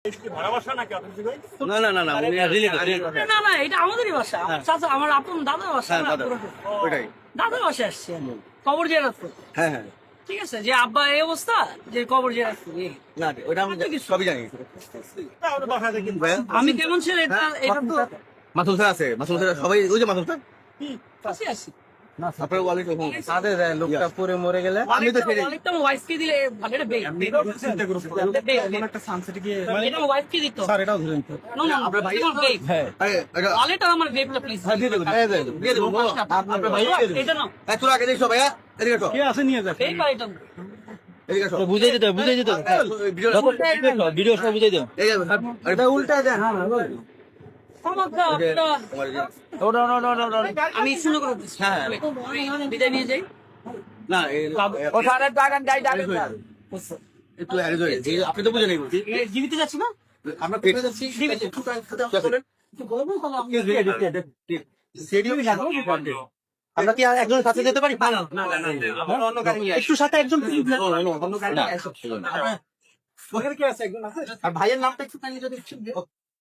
না না না না না না এটা আমাদেরই বাসা চাচা আমার আপন দাদার বাসা হ্যাঁ দাদা ওইটাই দাদার বাসায় আসছি আমি কবর জিয়ারত করতে। হ্যাঁ হ্যাঁ ঠিক আছে যে আব্বা এই অবস্থা যে কবর জিয়ারত করি। না ওইটা আমি সবই জানি ভাইয়া আমি কেমন ছিল এটা এটা তো মাসুম স্যার আছে মাসুম স্যার সবাই ওই যে মাসুম স্যার কাছে আসি আপনার ওয়ালেট সাথে যায় লোকটা পরে মরে গেলে আমি তো সেটাই অনেকটা ওয়াইফকে দিলে ভালো এটা বেগ একটা সানসেটে গিয়ে এটা ওয়াইফকে দিত স্যার এটাও ধরেন তো না না আপনার ভাই বেগ হ্যাঁ আরে এটা ওয়ালেট আমার বেগটা প্লিজ দিয়ে দেবো আপনার ভাই এটা না তোরা আগে দেখছো ভাইয়া এদিকে আসো কে আছে নিয়ে যাক বেগ বা এটা এদিকে আসো বুঝাই দিতে ভিডিও সব বুঝাই দাও এই এটা উল্টা দেন হ্যাঁ সমস্যা আমি শুরু করে দিচ্ছি হ্যাঁ আমি বিদায় নিয়ে যাই না ও স্যার ডাগান যাই একটু আগে ধরে আপনি তো বুঝে নেই বলছি জীবিত যাচ্ছি না আমরা পেটে যাচ্ছি আমরা কি একজন সাথে যেতে পারি একটু সাথে একজন না ওখানে কি আছে একজন আছে আর ভাইয়ের নামটা একটু যদি